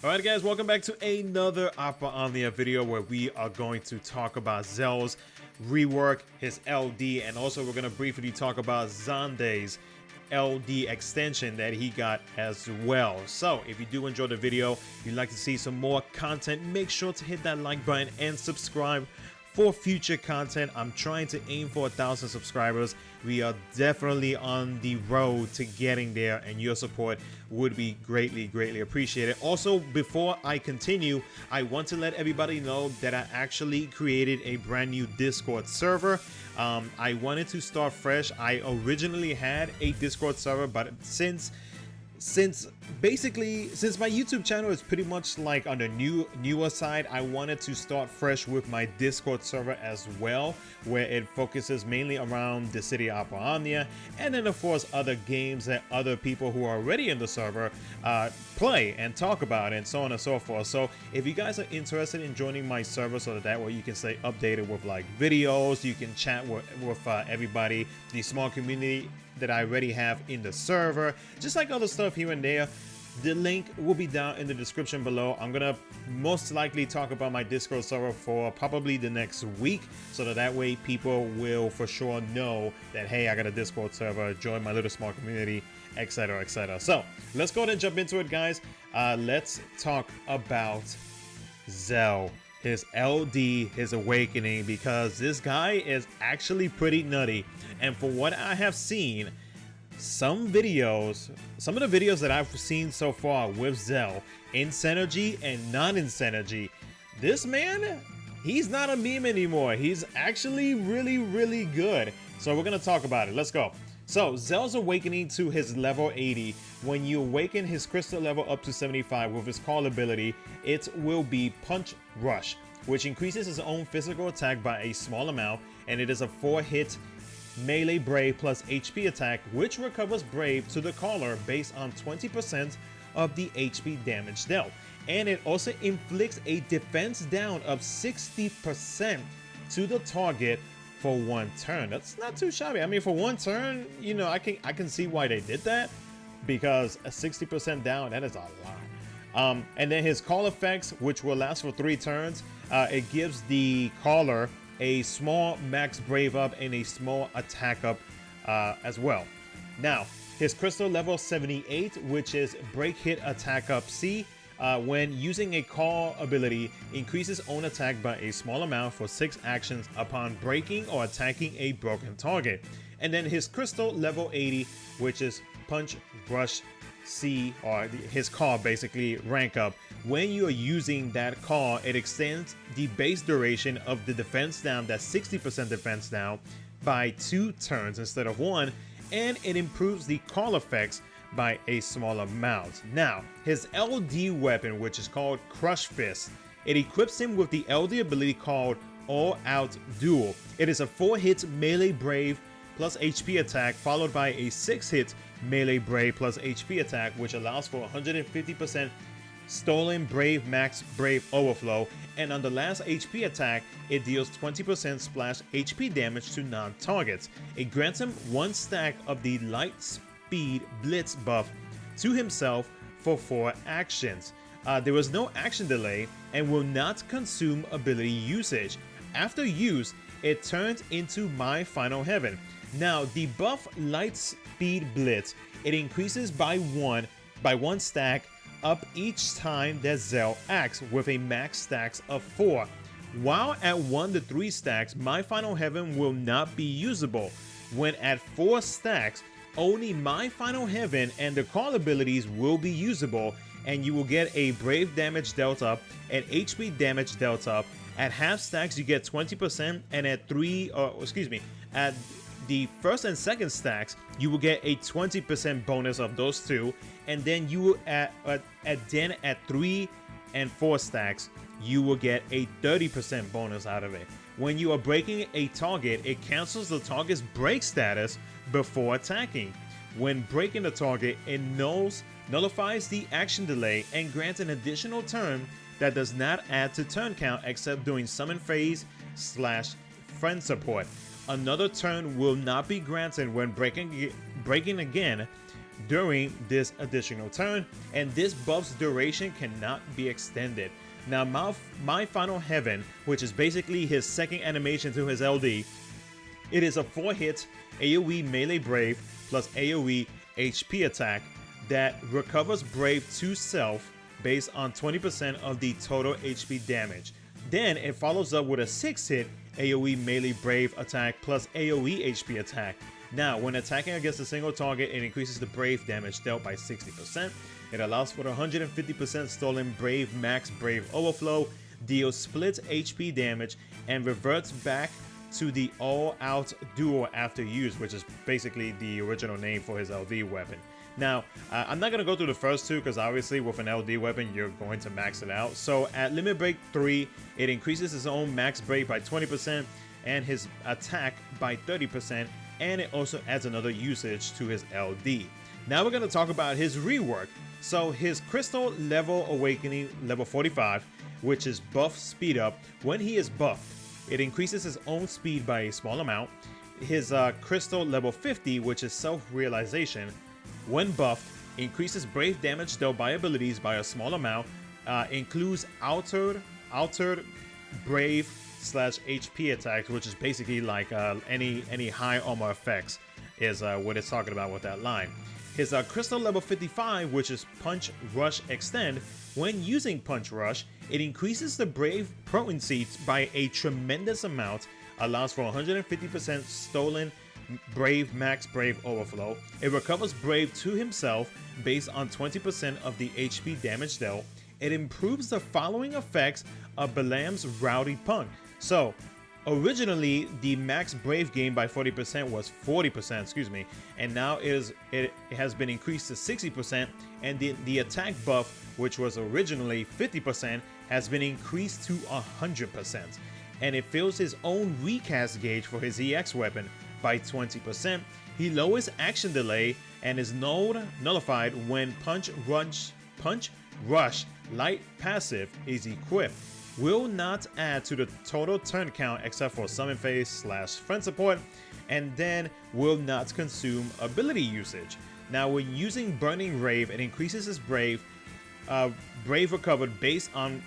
Alright guys, welcome back to another operaomnia video where we are going to talk about Zell's rework, his LD, and also we're going to briefly talk about Xande's LD extension that he got as well. So if you do enjoy the video, you'd like to see some more content, make sure to hit that like button and subscribe for future content. I'm trying to aim for 1,000 subscribers. We are definitely on the road to getting there, and your support would be greatly appreciated. Also, before I continue, I want to let everybody know that I actually created a brand new Discord server. I wanted to start fresh. I originally had a Discord server, but since my YouTube channel is pretty much like on the newer side, I wanted to start fresh with my Discord server as well, where it focuses mainly around dissidiaoperaomnia, and then of course other games that other people who are already in the server play and talk about, and so on and so forth. So if you guys are interested in joining my server, so that way you can stay updated with like videos, you can chat with everybody, the small community that I already have in the server, just like other stuff here and there. The link will be down in the description below. I'm gonna most likely talk about my Discord server for probably the next week, so that way people will for sure know that, hey, I got a Discord server, join my little small community, etc, etc. So let's go ahead and jump into it, guys. Let's talk about Zell, his LD, his awakening, because this guy is actually pretty nutty. And for what I have seen, some of the videos that I've seen so far with Zell, in Synergy and not in Synergy, this man, he's not a meme anymore. He's actually really good. So we're gonna talk about it. Let's go. So Zell's awakening to his level 80. When you awaken his crystal level up to 75 with his call ability, it will be Punch Rush, which increases his own physical attack by a small amount, and it is a 4-hit melee brave plus HP attack, which recovers brave to the caller based on 20% of the HP damage dealt. And it also inflicts a defense down of 60% to the target for 1 turn. That's not too shabby. I mean, for 1 turn, you know, I can see why they did that, because a 60% down, that is a lot. And then his call effects, which will last for 3 turns, it gives the caller a small max brave up and a small attack up as well. Now, his crystal level 78, which is break hit attack up C, when using a call ability, increases own attack by a small amount for 6 actions upon breaking or attacking a broken target. And then his crystal level 80, which is punch brush C, or his call basically rank up. When you are using that call, it extends the base duration of the defense down, that 60% defense down, by 2 turns instead of 1, and it improves the call effects by a small amount. Now, his LD weapon, which is called Crush Fist, it equips him with the LD ability called All Out Duel. It is a 4-hit melee brave plus HP attack, followed by a 6-hit melee brave plus HP attack, which allows for 150% stolen brave max brave overflow, and on the last HP attack, it deals 20% splash HP damage to non-targets. It grants him 1 stack of the light speed blitz buff to himself for 4 actions. There was no action delay and will not consume ability usage. After use, it turns into My Final Heaven. Now, the buff light speed blitz, it increases by 1 stack up each time that Zell acts, with a max stacks of 4. While at 1 to 3 stacks, My Final Heaven will not be usable. When at 4 stacks, only My Final Heaven and the call abilities will be usable, and you will get a brave damage dealt up and HP damage dealt up. At half stacks, you get 20%, and at at the first and second stacks, you will get a 20% bonus of those 2, and then you will at 3 and 4 stacks, you will get a 30% bonus out of it. When you are breaking a target, it cancels the target's break status before attacking. When breaking the target, it nullifies the action delay and grants an additional turn that does not add to turn count except during summon phase / friend support. Another turn will not be granted when breaking again, during this additional turn, and this buff's duration cannot be extended. Now, my Final Heaven, which is basically his second animation to his LD, it is a 4-hit AoE melee brave plus AoE HP attack that recovers brave to self based on 20% of the total HP damage. Then it follows up with a 6-hit AoE melee brave attack plus AoE HP attack. Now, when attacking against a single target, it increases the brave damage dealt by 60%. It allows for the 150% stolen brave max brave overflow, deals split HP damage, and reverts back to the all-out duo after use, which is basically the original name for his LD weapon. Now, I'm not going to go through the first two because obviously with an LD weapon, you're going to max it out. So at Limit Break 3, it increases his own max break by 20% and his attack by 30%, and it also adds another usage to his LD. Now we're going to talk about his rework. So his Crystal Level Awakening level 45, which is buff speed up, when he is buffed, it increases his own speed by a small amount. His Crystal Level 50, which is Self-Realization, when buffed, increases brave damage dealt by abilities by a small amount, includes altered brave / HP attacks, which is basically like any high armor effects is what it's talking about with that line. His Crystal Level 55, which is Punch Rush Extend, when using Punch Rush, it increases the brave potency by a tremendous amount, allows for 150% stolen brave max brave overflow. It recovers brave to himself based on 20% of the HP damage dealt. It improves the following effects of Balaam's Rowdy Punk. So originally the max brave gain by 40% was 40%, and now it has been increased to 60%, and the attack buff, which was originally 50%, has been increased to 100%. And it fills his own recast gauge for his EX weapon by 20%. He lowers action delay and is nullified when Punch Rush light passive is equipped. Will not add to the total turn count except for summon phase / friend support, and then will not consume ability usage. Now when using Burning Rave, it increases his brave recovered based on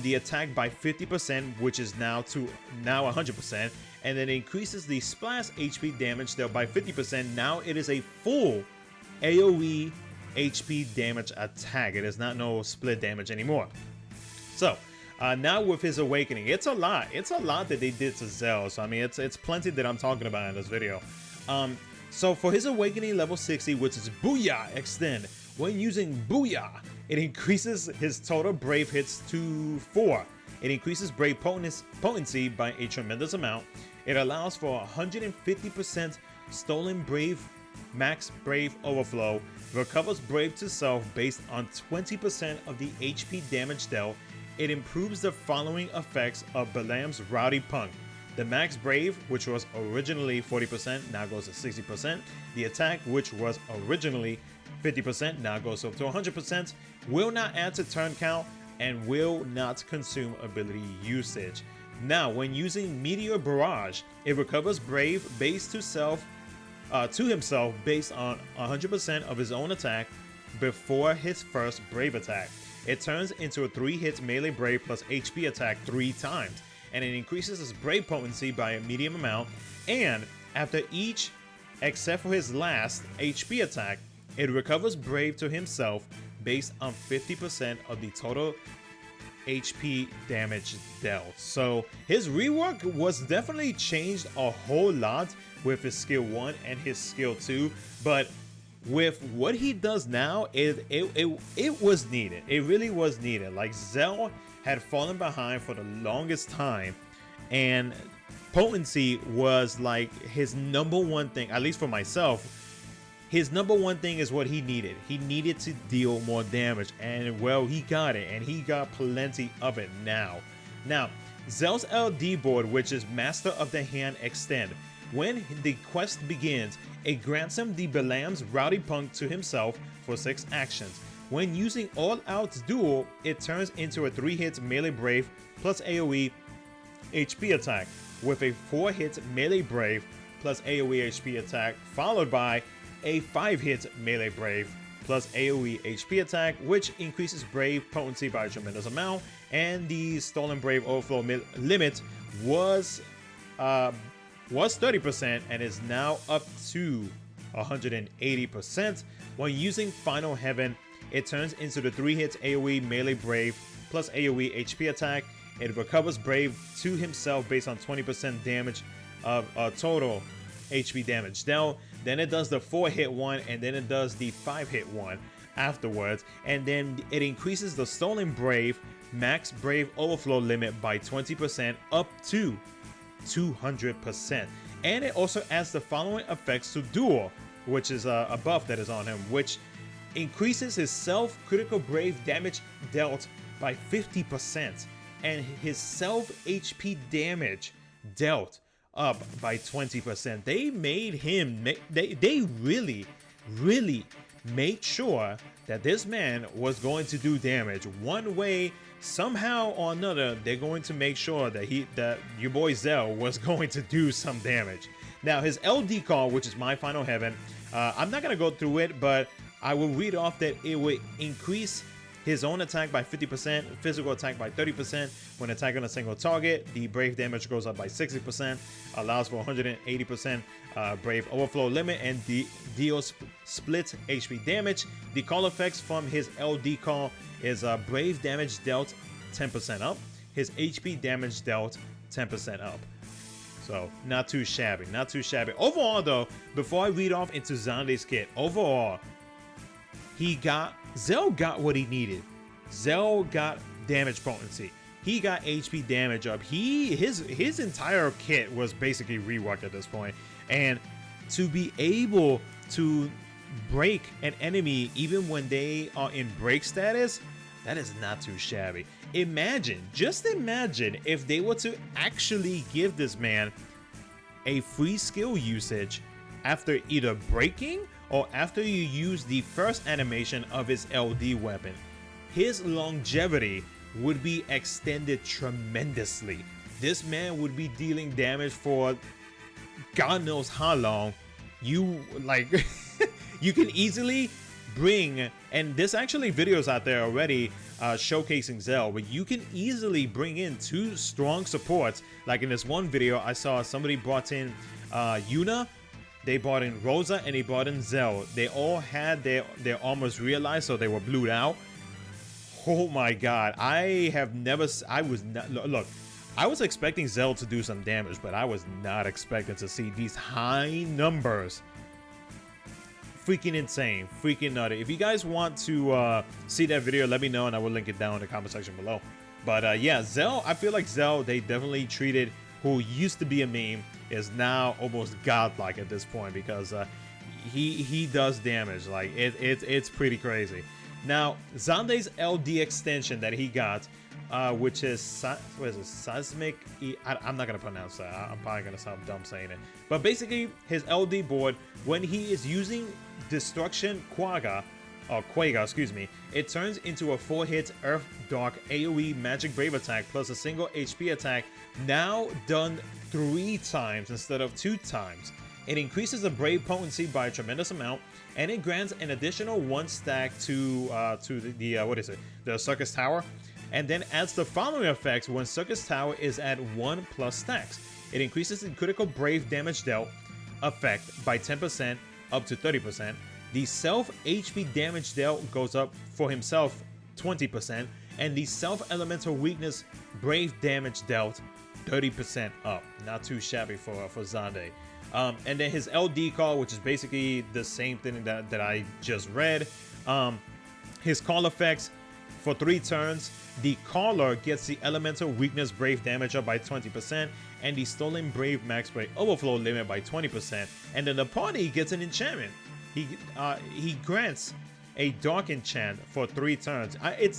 the attack by 50%, which is now 100%, and then increases the splash HP damage dealt by 50%. Now it is a full AoE HP damage attack. It is not no split damage anymore. So now with his awakening, it's a lot that they did to Zell. So I mean, it's plenty that I'm talking about in this video. So for his awakening level 60, which is Booyah Extend, when using Booyah, it increases his total brave hits to 4. It increases brave potency by a tremendous amount. It allows for 150% stolen brave max brave overflow, recovers brave to self based on 20% of the HP damage dealt. It improves the following effects of Balaam's Rowdy Punk. The max brave, which was originally 40%, now goes to 60%. The attack, which was originally 50%, now goes up to 100%. Will not add to turn count and will not consume ability usage. Now, when using Meteor Barrage, it recovers brave base to himself based on 100% of his own attack before his first brave attack. It turns into a 3-hit melee brave plus HP attack 3 times, and it increases his brave potency by a medium amount, and after each, except for his last HP attack, it recovers brave to himself based on 50% of the total HP damage dealt. So his rework was definitely changed a whole lot with his skill 1 and his skill 2, but with what he does now, it was needed. It really was needed. Like, Zell had fallen behind for the longest time, and potency was like his number one thing, at least for myself. His number one thing is what he needed. He needed to deal more damage, and well, he got it, and he got plenty of it now. Now, Zell's LD board, which is Master of the Hand Extend, when the quest begins, it grants him the Balaam's Rowdy Punk to himself for 6 actions. When using All Out Duel, it turns into a 3-hit melee brave plus AoE HP attack with a 4-hit melee brave plus AoE HP attack, followed by a 5-hit melee brave plus AoE HP attack, which increases brave potency by a tremendous amount, and the stolen brave overflow limit was 30% and is now up to 180%. When using Final Heaven, it turns into the 3-hit AoE melee brave plus AoE HP attack. It recovers brave to himself based on 20% damage of total HP damage. Then it does the 4-hit one, and then it does the 5-hit one afterwards, and then it increases the stolen brave max brave overflow limit by 20% up to 200%. And it also adds the following effects to Duel, which is a buff that is on him, which increases his self critical brave damage dealt by 50% and his self HP damage dealt up by 20%. They made him, they really made sure that this man was going to do damage one way, somehow or another. They're going to make sure that your boy Zell was going to do some damage. Now his LD call, which is My Final Heaven, I'm not gonna go through it, but I will read off that it would increase his own attack by 50%, physical attack by 30%. When attacking on a single target, the brave damage goes up by 60%, allows for 180% brave overflow limit, and deals split HP damage. The call effects from his LD call is brave damage dealt 10% up, his HP damage dealt 10% up. So not too shabby, not too shabby. Overall though, before I read off into Xande's kit, overall, Zell got what he needed. Zell got damage potency. He got HP damage up. His entire kit was basically reworked at this point. And to be able to break an enemy even when they are in break status, that is not too shabby. Just imagine if they were to actually give this man a free skill usage after either breaking or after you use the first animation of his LD weapon. His longevity would be extended tremendously. This man would be dealing damage for God knows how long. You can easily bring, and there's actually videos out there already showcasing Zell, but you can easily bring in 2 strong supports. Like in this one video, I saw somebody brought in Yuna, they brought in Rosa, and they brought in Zell. They all had their armors realized, so they were blued out. Oh my god, I was expecting Zell to do some damage, but I was not expecting to see these high numbers. Freaking insane, freaking nutty. If you guys want to see that video, let me know and I will link it down in the comment section below. But yeah, Zell, I feel like Zell, they definitely treated who used to be a meme is now almost godlike at this point, because he does damage. Like it's pretty crazy. Now Xande's LD extension that he got, which is what is it, seismic I'm not gonna pronounce that. I'm probably gonna sound dumb saying it, but basically his LD board, when he is using destruction Quagga, excuse me, it turns into a 4-hit Earth Dark AoE Magic Brave attack plus a single HP attack, now done 3 times instead of 2 times. It increases the brave potency by a tremendous amount, and it grants an additional 1 stack to the Circus Tower, and then adds the following effects when Circus Tower is at 1+ stacks. It increases the critical brave damage dealt effect by 10% up to 30%. The self HP damage dealt goes up for himself 20%, and the self elemental weakness brave damage dealt 30% up. Not too shabby for Xande. And then his LD call, which is basically the same thing that I just read. His call effects for 3 turns. The caller gets the elemental weakness brave damage up by 20%, and the stolen brave max brave overflow limit by 20%. And then the party gets an enchantment. He grants a dark enchant for 3 turns. I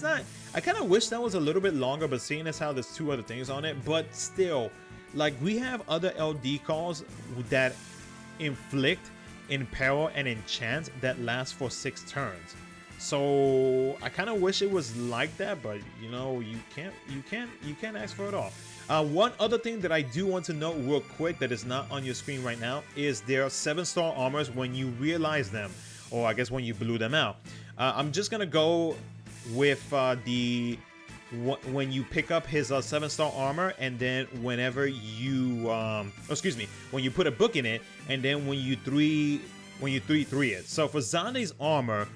kind of wish that was a little bit longer, but seeing as how there's 2 other things on it, but still, like, we have other LD calls that inflict, imperil, and enchant that last for 6 turns. So I kind of wish it was like that, but you know, you can't ask for it all. One other thing that I do want to note real quick that is not on your screen right now is their 7-star armors when you realize them, or I guess when you blew them out. I'm just gonna go with when you pick up his 7-star armor, and then whenever you when you put a book in it, and then when you 3 it. So for Xande's armor,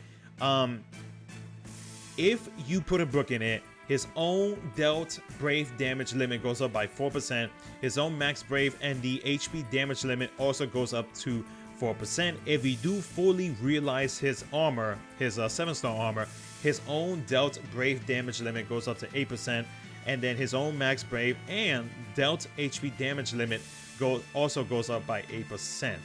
if you put a book in it, his own dealt brave damage limit goes up by 4%. His own max brave and the HP damage limit also goes up to 4%. If you do fully realize his armor, his 7-star armor, his own dealt brave damage limit goes up to 8%, and then his own max brave and dealt HP damage limit also goes up by 8%.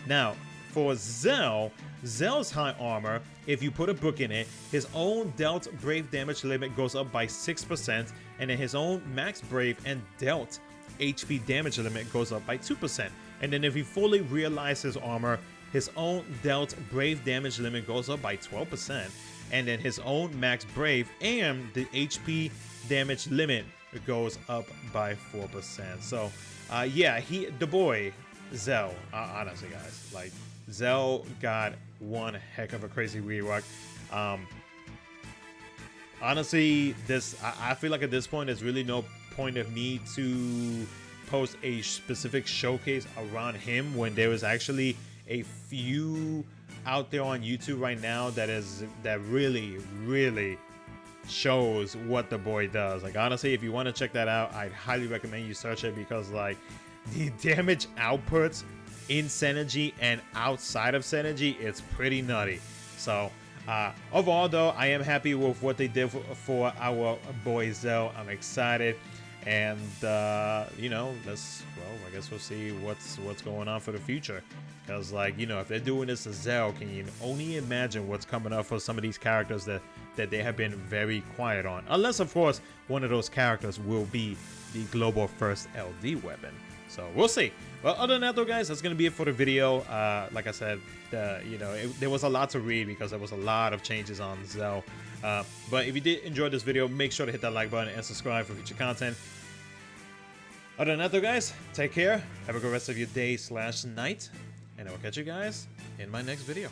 Now, for Zell's high armor, if you put a book in it, his own dealt brave damage limit goes up by 6%, and then his own max brave and dealt HP damage limit goes up by 2%. And then if you fully realize his armor, his own dealt brave damage limit goes up by 12%, and then his own max brave and the HP damage limit goes up by 4%. So yeah, the boy Zell, honestly guys, like, Zell got one heck of a crazy rework. Honestly, I feel like at this point there's really no point of me to post a specific showcase around him when there is actually a few out there on YouTube right now that really shows what the boy does. Like, honestly, if you want to check that out, I'd highly recommend you search it, because like the damage outputs in Synergy and outside of Synergy, it's pretty nutty. So overall though, I am happy with what they did for our boy Zell. I'm excited, and you know, I guess we'll see what's going on for the future, because like, you know, if they're doing this to Zell, can you only imagine what's coming up for some of these characters that they have been very quiet on, unless of course one of those characters will be the global first LD weapon. So we'll see. Well, other than that though, guys, that's gonna be it for the video. Like I said, you know, there was a lot to read because there was a lot of changes on Zell. But if you did enjoy this video, make sure to hit that like button and subscribe for future content. Other than that though, guys, take care, have a good rest of your day / night, and I will catch you guys in my next video.